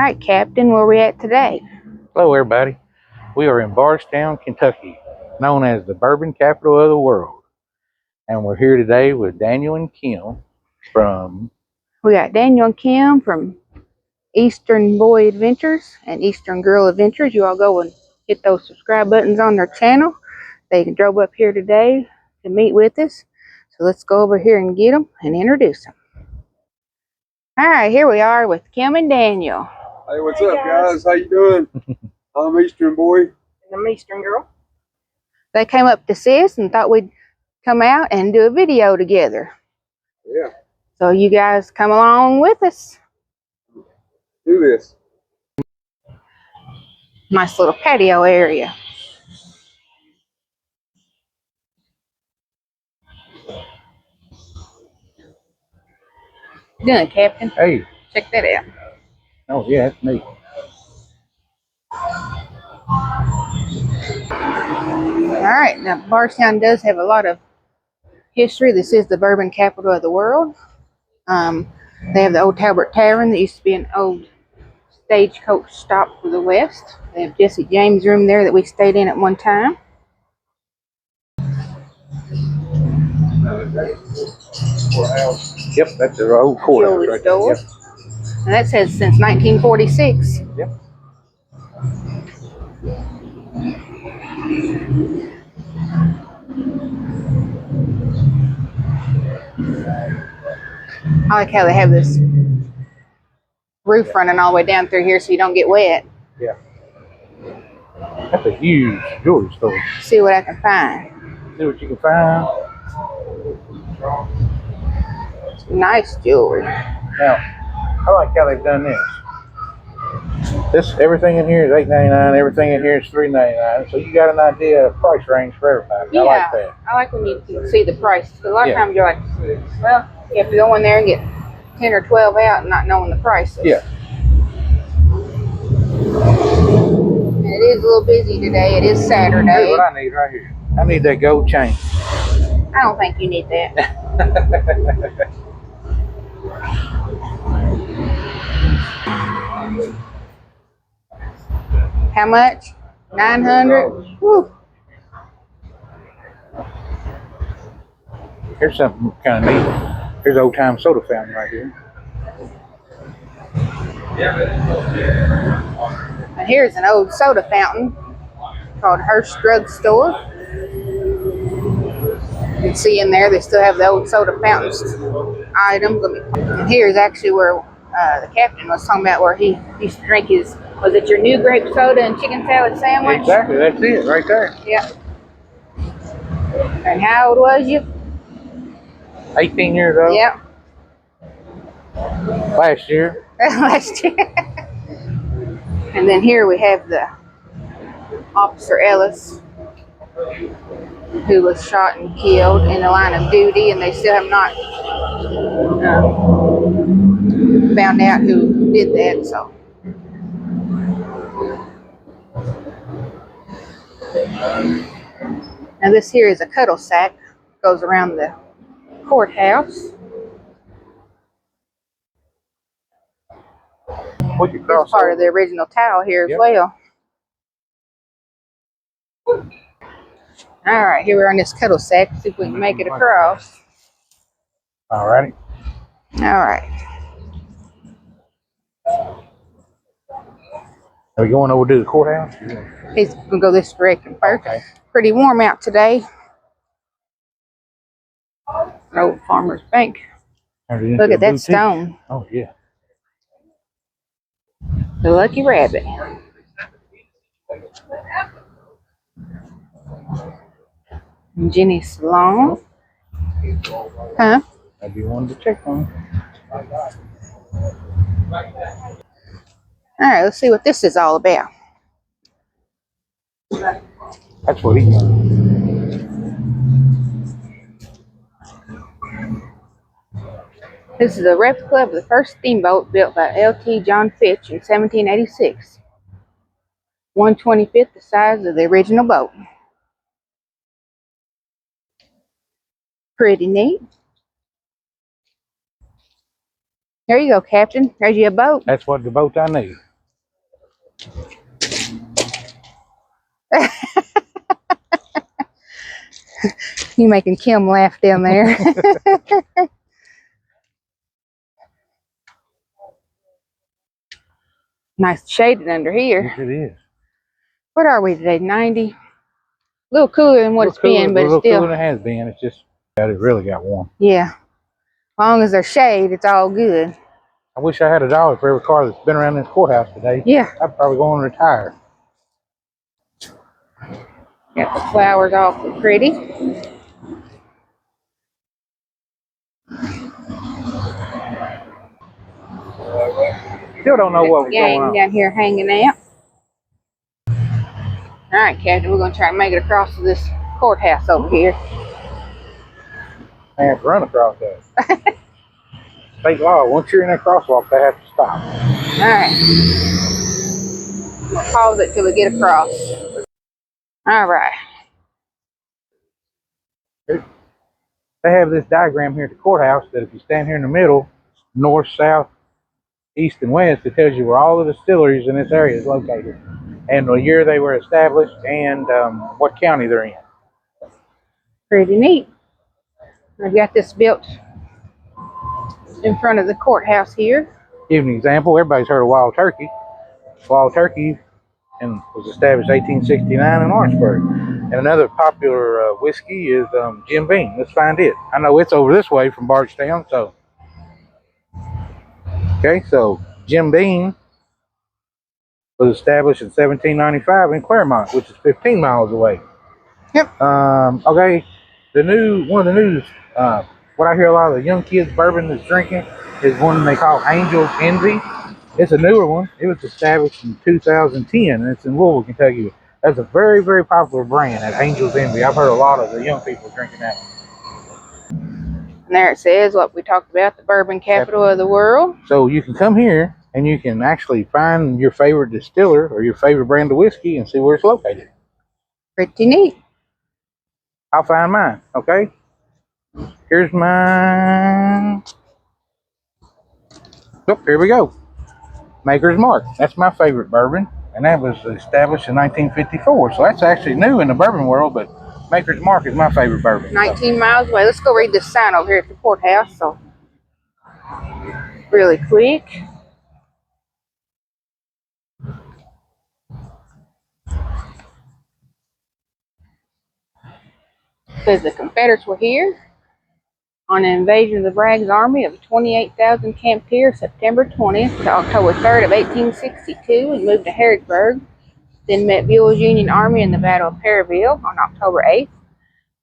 right, Captain, where we at today? Hello, everybody. We are in Bardstown, Kentucky, known as the bourbon capital of the world. And we're here today with Daniel and Kim from... We got Daniel and Kim from Eastern Boy Adventures and Eastern Girl Adventures. You all go and hit those subscribe buttons on their channel. They drove up here today to meet with us. So let's go over here and get them and introduce them. All right, here we are with Kim and Daniel. Hey, what's up, guys? How you doing? I'm Eastern Boy. And I'm Eastern Girl. They came up to see us and thought we'd come out and do a video together. Yeah. So you guys come along with us. Do this. Nice little patio area. How you doing, Captain? Hey. Check that out. Oh, yeah, that's neat. All right, now Bardstown does have a lot of history. This is the bourbon capital of the world. They have the old Talbot Tavern that used to be an old stagecoach stop for the West. They have Jesse James' room there that we stayed in at one time. Yep, that's the old courthouse right there. Yep. And that says since 1946. Yep. I like how they have this roof running all the way down through here so you don't get wet. Yeah. That's a huge jewelry store. See what I can find. See what you can find. Nice jewelry. Now, I like how they've done this. Everything in here is $8.99. Everything in here is $3.99. So you got an idea of price range for everybody. Yeah, I like that. I like when you can see the price. A lot of times you're like, well, you have to go in there and get 10 or 12 out and not knowing the prices. Yeah. And it is a little busy today. It is Saturday. Here's what I need right here. I need that gold chain. I don't think you need that. How much? 900? Woo. Here's something kind of neat. Here's old time soda fountain right here. And here's an old soda fountain called Hearst Drug Store. You can see in there they still have the old soda fountains items. And here's actually where the captain was talking about where he used to drink his, was it your new grape soda and chicken salad sandwich? Exactly, that's it right there. Yeah. And how old was you? 18 years old. Yep. Last year. Last year. And then here we have the Officer Ellis, who was shot and killed in the line of duty, and they still have not found out who did that. So, now this here is a cuddle sack, goes around the courthouse. It's part of the original towel here as well. All right, here we're on this cuddle sack. See if we can make it across. All righty. All right. Are we going over to the courthouse? He's gonna go this direction first. Okay. Pretty warm out today. Old Farmer's Bank. Look at that stone. Oh yeah. The Lucky Rabbit. And Jenny's Salon. Huh? Maybe you wanted to check on. All right, let's see what this is all about. That's what he got. This is a replica of the first steamboat built by L.T. John Fitch in 1786. 1/25 the size of the original boat. Pretty neat. There you go, Captain. There's your boat. That's what the boat I need. You making Kim laugh down there. Nice shaded under here. Yes, it is. What are we today? 90? A little cooler than what it's been, but a it's little still. cooler than it has been. It's just, it really got warm. Yeah. As long as there's shade, it's all good. I wish I had $1 for every car that's been around this courthouse today. Yeah. I'd probably go and retire. Got the flowers awfully pretty. Still don't know what was going on. Down here hanging out. All right, Captain, we're going to try and make it across to this courthouse over here. They have to run across that. State law, once you're in that crosswalk, they have to stop. All right. We'll pause it till we get across. All right. They have this diagram here at the courthouse that if you stand here in the middle, north, south, east, and west, it tells you where all the distilleries in this area is located, and the year they were established, and what county they're in. Pretty neat. I've got this built in front of the courthouse here. Give an example. Everybody's heard of Wild Turkey. Wild Turkey was established 1869 in Lawrenceburg. And another popular whiskey is Jim Beam. Let's find it. I know it's over this way from Bardstown, so. Okay, so Jim Beam was established in 1795 in Claremont, which is 15 miles away. Yep. Okay, one of the news, what I hear a lot of the young kids bourbon that's drinking is one they call Angel's Envy. It's a newer one. It was established in 2010, and it's in Louisville, Kentucky. That's a very, very popular brand, that Angel's Envy. I've heard a lot of the young people drinking that one. And there it says what we talked about, the bourbon capital of the world. So you can come here, and you can actually find your favorite distiller or your favorite brand of whiskey and see where it's located. Pretty neat. I'll find mine, okay? Here's mine. Oh, here we go. Maker's Mark. That's my favorite bourbon, and that was established in 1954. So that's actually new in the bourbon world, but Maker's Mark is my favorite bourbon. 19 miles away. Let's go read this sign over here at the courthouse. So, really quick. It says the Confederates were here on an invasion of the Bragg's army of 28,000 camped here September 20th to October 3rd of 1862 and moved to Harrodsburg. Then met Buell's Union Army in the Battle of Perryville on October 8th.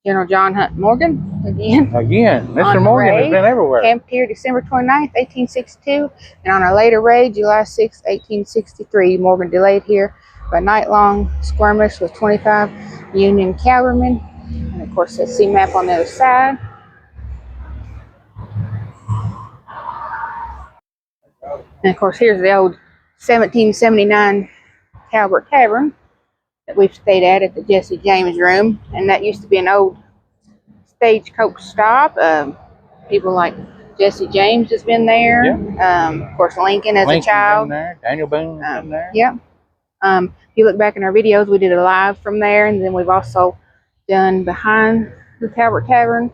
General John Hunt Morgan, again, Mr. Morgan has been everywhere. Camped here December 29th, 1862, and on a later raid, July 6, 1863, Morgan delayed here for a night-long skirmish with 25 Union cavalrymen. And of course, the sea map on the other side. And of course, here's the old 1779 Talbot Tavern that we've stayed at the Jesse James Room, and that used to be an old stagecoach stop. People like Jesse James has been there. Yeah. Of course, Lincoln as a child. Been there. Daniel Boone has been there. Yep. If you look back in our videos, we did a live from there, and then we've also done behind the Talbot Tavern,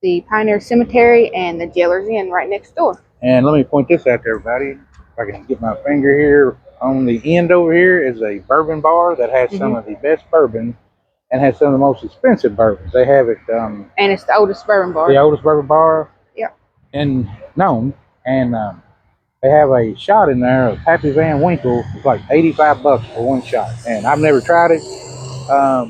the Pioneer Cemetery, and the Jailer's Inn right next door. And let me point this out to everybody. If I can get my finger here. On the end over here is a bourbon bar that has some of the best bourbon and has some of the most expensive bourbons. They have it. And it's the oldest bourbon bar. The oldest bourbon bar. Yep. And known. And they have a shot in there of Pappy Van Winkle. It's like $85 for one shot. And I've never tried it. I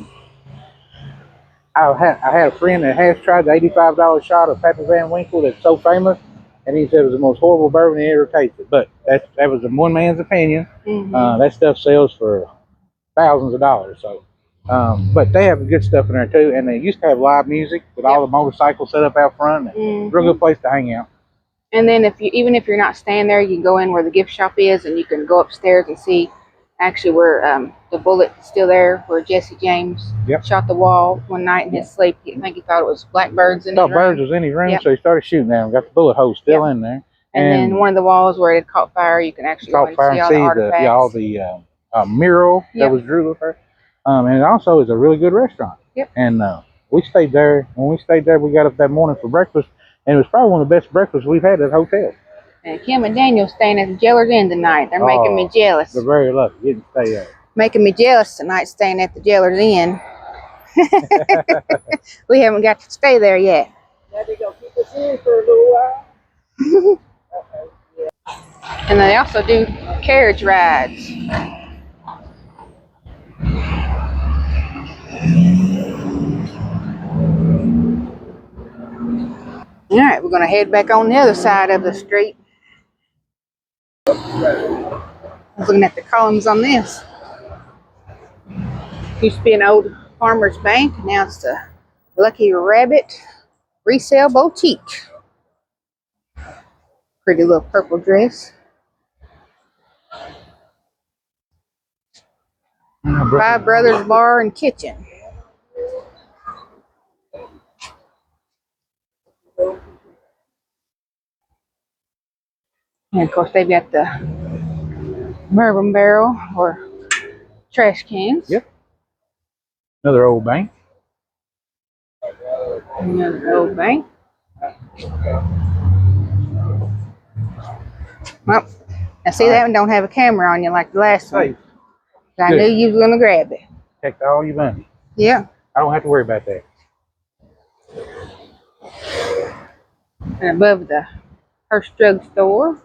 had a friend that has tried the $85 shot of Pappy Van Winkle that's so famous. And he said it was the most horrible bourbon he ever tasted. But that was one man's opinion. That stuff sells for thousands of dollars. So, but they have good stuff in there too. And they used to have live music with all the motorcycles set up out front. Real good place to hang out. And then even if you're not staying there, you can go in where the gift shop is, and you can go upstairs and see actually where the bullet is still there, where Jesse James shot the wall one night in his sleep. I think he thought it was blackbirds in his room. Birds was in his room, so he started shooting at him. Got the bullet hole still in there. And then one of the walls where it had caught fire, you can actually go and see all the artifacts. mural that Yep. was drew with her. And it also is a really good restaurant. Yep. And we stayed there. When we stayed there, we got up that morning for breakfast, and it was probably one of the best breakfasts we've had at the hotel. And Kim and Daniel staying at the Jeller's Inn tonight. They're making me jealous. They're very lucky getting to stay there. Making me jealous tonight staying at the Jeller's Inn. We haven't got to stay there yet. Now they gonna keep us in for a little while. And they also do carriage rides. All right, we're going to head back on the other side of the street. I was looking at the columns on this. Used to be an old farmer's bank. Now it's the Lucky Rabbit Resale Boutique. Pretty little purple dress. Five Brothers Bar and Kitchen. And of course they've got the bourbon barrel or trash cans. Yep. Another old bank. Another old bank. Well, now see that one don't have a camera on you like the last one. I knew you was gonna grab it. Protect all your money. Yeah. I don't have to worry about that. And above the Hearst Drug Store.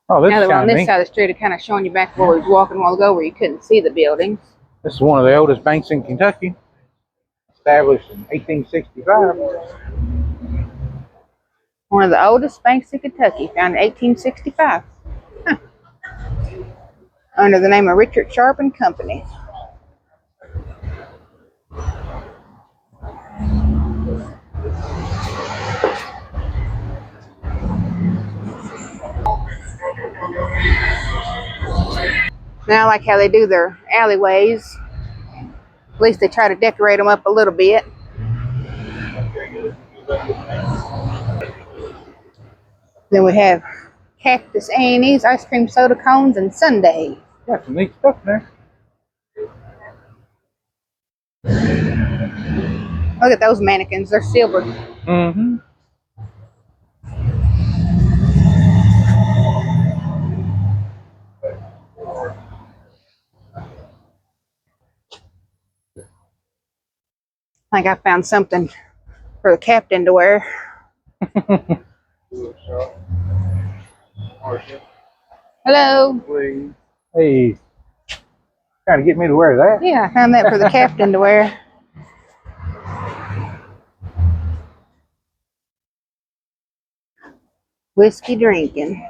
Oh, this Now is that we're on kind of this neat. side of the street, it kind of showing you back where we was walking a while ago where you couldn't see the buildings. This is one of the oldest banks in Kentucky, established in 1865. One of the oldest banks in Kentucky, founded in 1865. Huh. Under the name of Richard Sharp and Company. Now I like how they do their alleyways. At least they try to decorate them up a little bit. Then we have Cactus A&E's ice cream soda cones and sundae. Got some neat stuff there. Look at those mannequins, they're silver. Mm-hmm. I think I found something for the captain to wear. Hello. Hey, trying to get me to wear that? Yeah, I found that for the captain to wear. Whiskey drinking.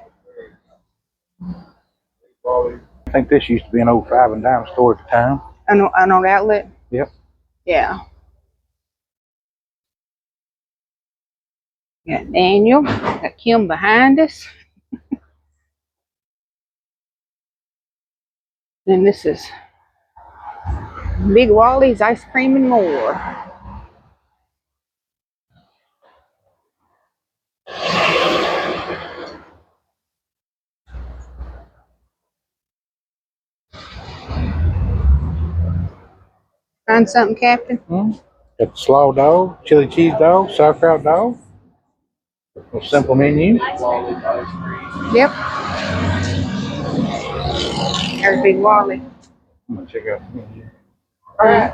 I think this used to be an old 5 and dime store at the time. An old outlet? Yep. Yeah. Got Daniel. Got Kim behind us. Then this is Big Wally's Ice Cream and More. Find something, Captain? Mm-hmm. Got the slaw dog, chili cheese dog, sauerkraut dog. A simple menu. Yep. There's Big Wally. I'm gonna check out the menu. Alright.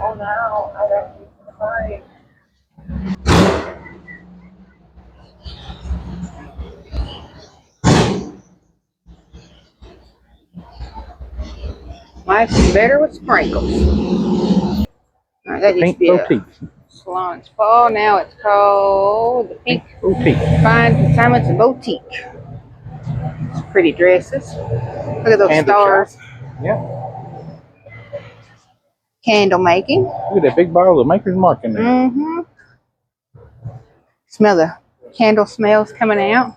Life's better with sprinkles. Alright, that used to Pink be a boutique. salon and spa. Now it's called the Pink Boutique. Fine Consignments and Boutique. It's pretty dresses. Look at those Candle stars. shop. Yeah. Candle making. Look at that big bottle of Maker's Mark in there. Mm-hmm. Smell the candle smells coming out.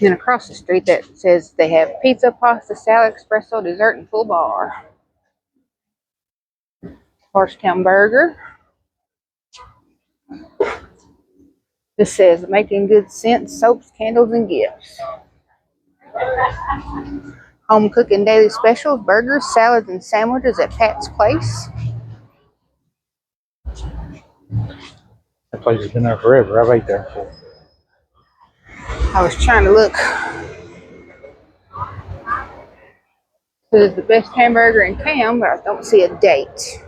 Then across the street that says they have pizza, pasta, salad, espresso, dessert, and full bar. Bardstown Burger. This says making good scents, soaps, candles, and gifts. Home cooking daily specials, burgers, salads, and sandwiches at Pat's Place. That place has been there forever. I've ate there before. I was trying to look. This is the best hamburger in town, but I don't see a date.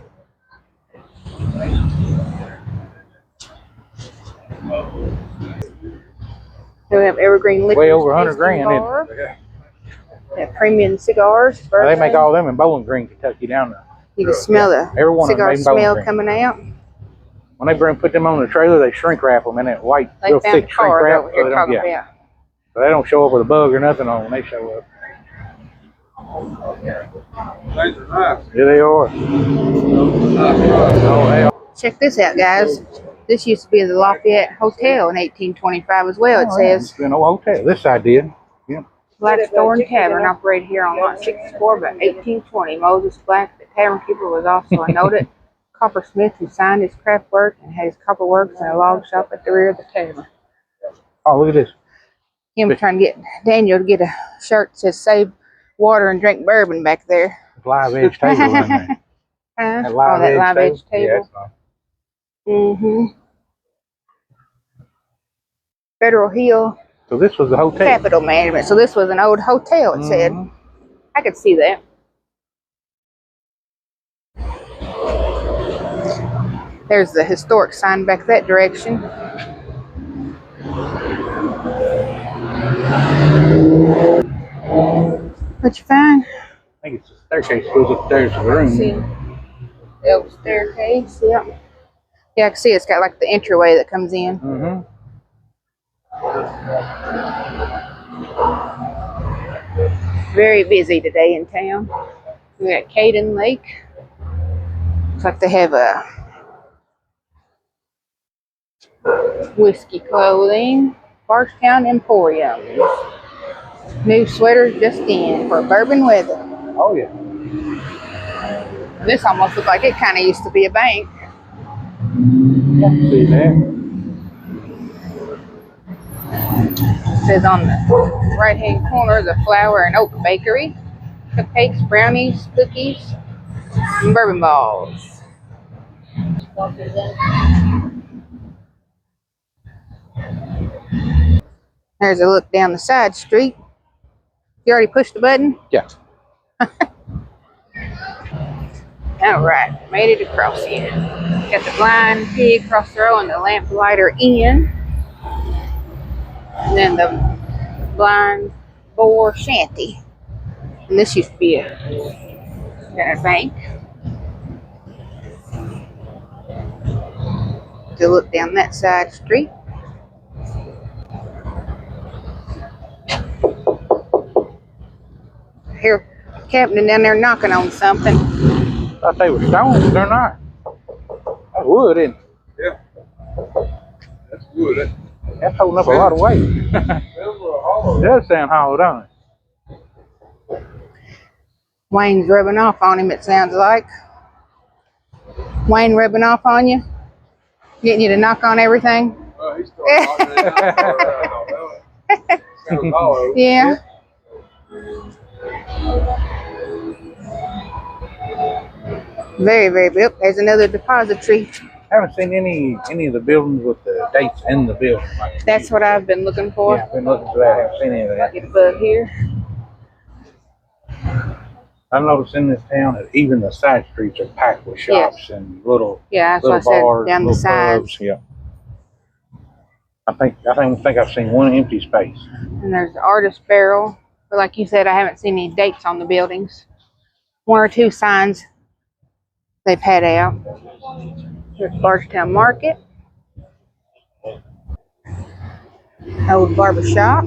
Then we have Evergreen Liquors. Way over 100 grand, isn't it? They have premium cigars. They make all them in Bowling Green, Kentucky, down there. You can smell the cigar smell coming out. When they put them on the trailer, they shrink wrap them in that white, real thick shrink wrap. So they don't show up with a bug or nothing on when they show up. Things are nice. Yeah, they are. Oh, they are. Check this out, guys. This used to be the Lafayette Hotel in 1825 as well, it says. It's been an old hotel. This side did. Yeah. Blackthorn Tavern operated here on lot 64 by 1820. Moses Black, the tavern keeper, was also a noted coppersmith who signed his craft work and had his copper works in a log shop at the rear of the tavern. Oh, look at this. Him trying to get Daniel to get a shirt that says save water and drink bourbon back there. Live edge table in there. That live edge table. Yeah, Federal Hill. So this was the hotel. Capital Management. So this was an old hotel, it said. I could see that. There's the historic sign back that direction. What you find? I think it's a staircase goes upstairs to the room. See the old staircase, yeah. Yeah, I can see it's got like the entryway that comes in. Very busy today in town. We got Caden Lake. Looks like they have a whiskey clothing. Bardstown Emporium. New sweaters just in for bourbon weather. Oh yeah. This almost looks like it kind of used to be a bank. See that? It says on the right hand corner, the Flower and Oak Bakery. Cupcakes, brownies, cookies, and bourbon balls. There's a look down the side street. You already pushed the button? Yeah. All right, made it across here. Got the blind pig across the row and the lamplighter in. And then the blind boar shanty. And this used to be a bank. To look down that side street. Here, Captain down there knocking on something. I thought they were stones. They're not. That's wood, isn't it? Yeah. That's good. That's holding up a lot of weight. It does sound hollow, don't it? Wayne's rubbing off on him, it sounds like. Wayne rubbing off on you? Getting you to knock on everything? He's starting knocking it Yeah. Very, very big. There's another depository. I haven't seen any of the buildings with the dates in the building. That's what I've been looking for. Yeah, I've been looking for that. I haven't seen any of that. Get above here. I've noticed in this town that even the side streets are packed with shops and little that's little what I bars, said, down the little sides. pubs. Yeah. I think I've seen one empty space. And there's the artist barrel. But like you said, I haven't seen any dates on the buildings. One or two signs they've had out. Here's Bardstown Market. Old barber shop.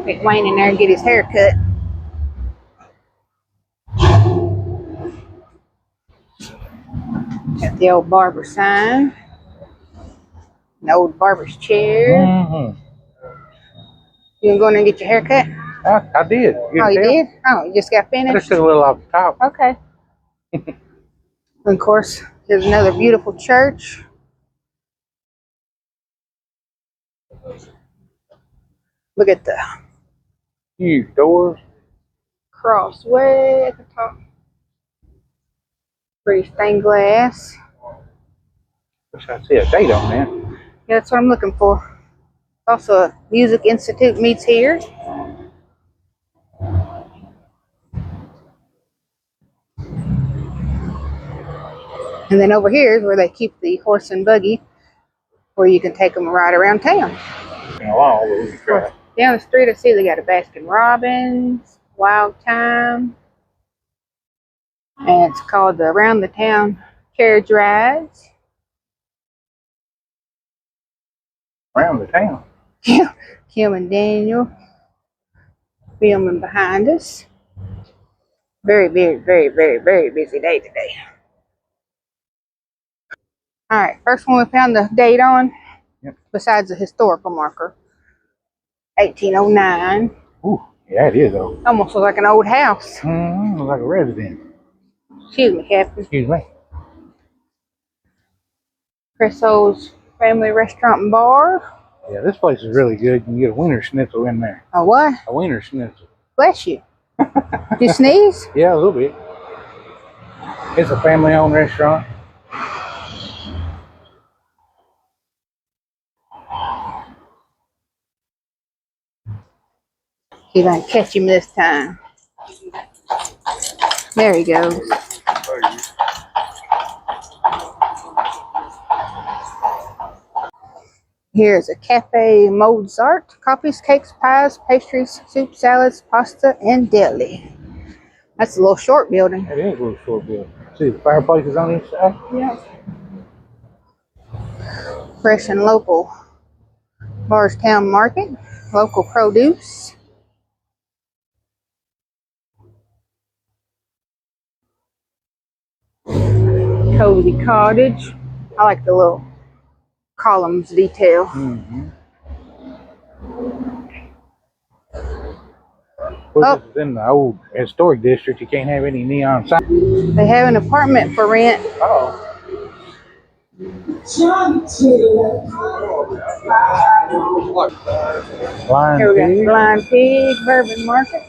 Take Wayne in there and get his hair cut. Got the old barber sign. An old barber's chair. You gonna go in there and get your hair cut? I did. Oh, you did? Oh, you just got I finished? just took a little off the top. Okay. And of course, there's another beautiful church. Look at the Huge doors. cross way at the top. Pretty stained glass. Wish I see a date on that. Yeah, that's what I'm looking for. Also, a music institute meets here. And then over here is where they keep the horse and buggy, where you can take them right around town. Down the street, I see they got a Baskin Robbins, Wild Time, and it's called the Around the Town Carriage Rides. Around the town. Kim and Daniel filming behind us. Very, very, very, very, very busy day today. All right, first one we found the date on, besides the historical marker, 1809. Ooh, yeah, it is though. Almost looks like an old house. Looks like a residence. Excuse me, Captain. Excuse me. Cresso's Family Restaurant and Bar. Yeah, this place is really good. You can get a wiener schnitzel in there. A what? A wiener schnitzel. Bless you. Did you sneeze? Yeah, a little bit. It's a family-owned restaurant. He's gonna catch him this time. There he goes. Here's a Cafe Mozart. Coffees, cakes, pies, pastries, soup, salads, pasta, and deli. That's a little short building. It is a little short building. See, the fireplace is on each side. Yeah. Fresh and local. Bardstown Market. Local produce. Cozy cottage. I like the little columns detail. Well, this is in the old historic district. You can't have any neon signs. They have an apartment for rent. Oh. Here we got Blind Pig, Bourbon Market.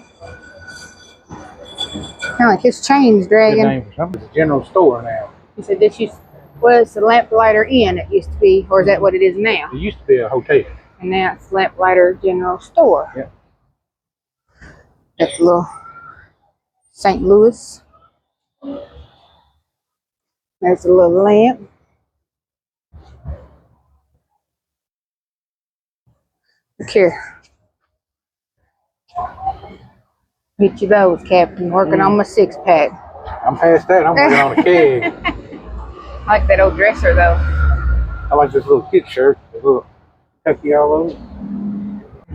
Kind of like his chain's Good dragging. name for something. It's a general store now. He said this used was the Lamplighter Inn. It used to be, or is that what it is now? It used to be a hotel. And now it's Lamplighter General Store. Yeah. That's a little St. Louis. There's a little lamp. Look here. Get you those, Captain. Working on my 6-pack. I'm past that. I'm working on a keg. I like that old dresser, though. I like this little kid shirt. This little tucky all over.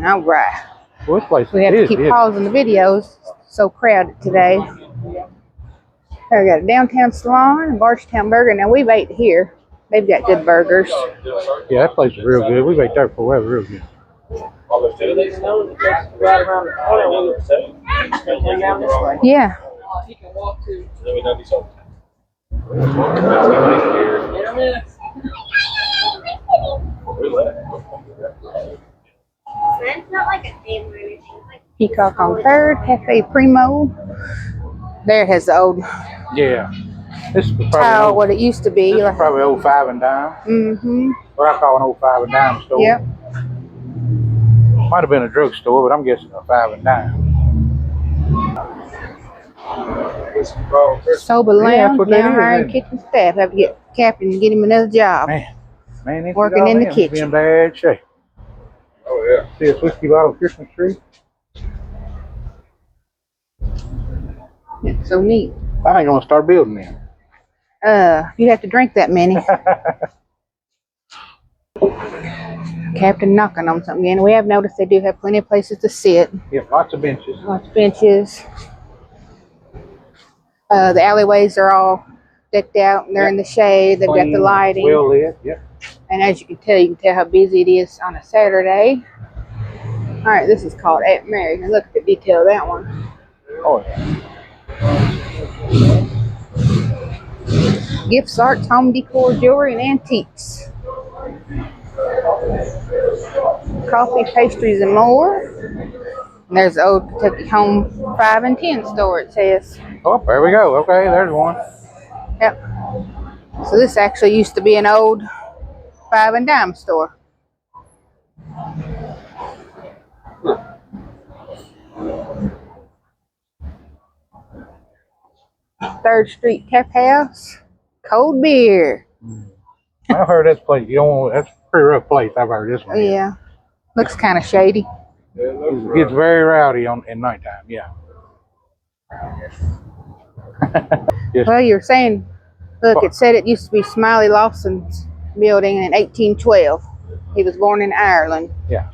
All right. Well, this place We have to keep pausing the videos. So crowded today. Here we got a downtown salon and Bardstown Burger. Now we've ate here. They've got good burgers. Yeah, that place is real good. We've ate there before. That was real good. Yeah. It's not like a theme or anything. Like Peacock on 3rd, Cafe Primo. There it has the old Yeah. This is probably tile, what it used to be. This is probably old 5 and dime. Mm-hmm. What I call an old 5 and dime store. Yep. Might have been a drugstore, but I'm guessing a 5 and dime. Sober Yeah, Lounge, that's what now that is, hiring isn't it? kitchen staff. Have to get Captain to get him another job. Man, this Working in the Be in kitchen. bad shape. Oh, yeah. See a whiskey bottle Christmas tree? It's so neat. I ain't gonna start building them. You have to drink that many. Captain knocking on something again. We have noticed they do have plenty of places to sit. Yep, lots of benches. Lots of benches. The alleyways are all decked out and they're in the shade. They've got the Clean, lighting. well lit. Yep. And as you can tell how busy it is on a Saturday. All right, this is called Aunt Mary. Now look at the detail of that one. Oh yeah. Gifts, arts, home decor, jewelry, and antiques. Coffee, pastries, and more. And there's the old Kentucky Home 5 and 10 store, it says. Oh, there we go. Okay, there's one. Yep. So this actually used to be an old 5 and dime store. Third Street Tap House. Cold beer. I've heard this place. You don't want, that's a pretty rough place. I've heard this one. Yeah. Looks kind of shady. It gets very rowdy at nighttime. Yeah. Yes. Well, you're saying, look, it said it used to be Smiley Lawson's building in 1812. He was born in Ireland. Yeah.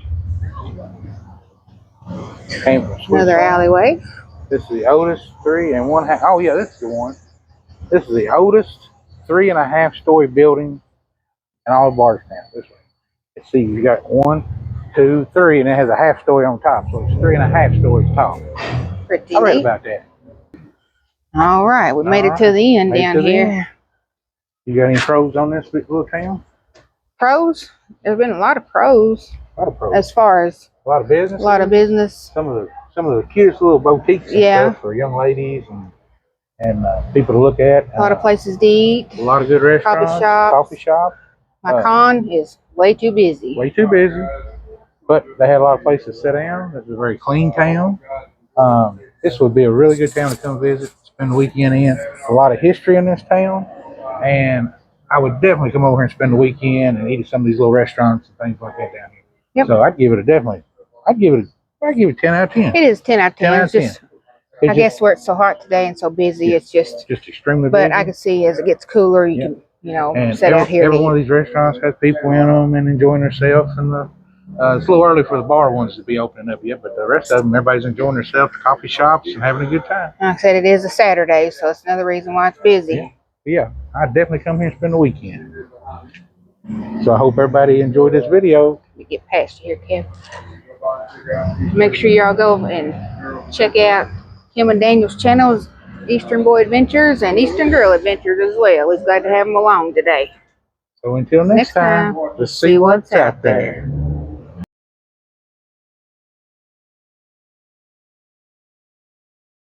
Came from Switzerland. Another alleyway. This is the oldest 3.5. Oh yeah, this is the one. This is the oldest 3.5-story building in all of Bardstown. This way. Let's see, you got 1, 2, 3, and it has a half story on top, so it's 3.5 stories tall. Pretty I read neat. about that. All right, we made it to the end Made it down to the here. end. You got any pros on this little town? Pros? There's been a lot of pros A lot of pros. as far as A lot of business. a lot of business. Some of the cutest little boutiques and Yeah. stuff for young ladies and people to look at. A lot of places to eat. A lot of good restaurants. shops. Coffee shop. My con is way too busy. Way too busy. But they had a lot of places to sit down. It's a very clean town. This would be a really good town to come visit, spend the weekend in. A lot of history in this town. And I would definitely come over here and spend the weekend and eat at some of these little restaurants and things like that down here. Yep. So I'd give it 10 out of 10. It is 10 out of 10. 10 out It's of just, 10. It's I guess where it's so hot today and so busy, it's just extremely but busy. I can see as it gets cooler, you Yep. can, you know, And sit out here. every and one of eat. these restaurants has people in them and enjoying themselves. And it's a little early for the bar ones to be opening up yet, but the rest of them, everybody's enjoying themselves, coffee shops, and having a good time. Like I said, it is a Saturday, so it's another reason why it's busy. Yeah, I'd definitely come here and spend the weekend. So I hope everybody enjoyed this video. Let me get past you here, Kev. Make sure y'all go and check out Kim and Daniel's channels, Eastern Boy Adventures and Eastern Girl Adventures as well. We're glad to have them along today. So until next time, let's see what's out there.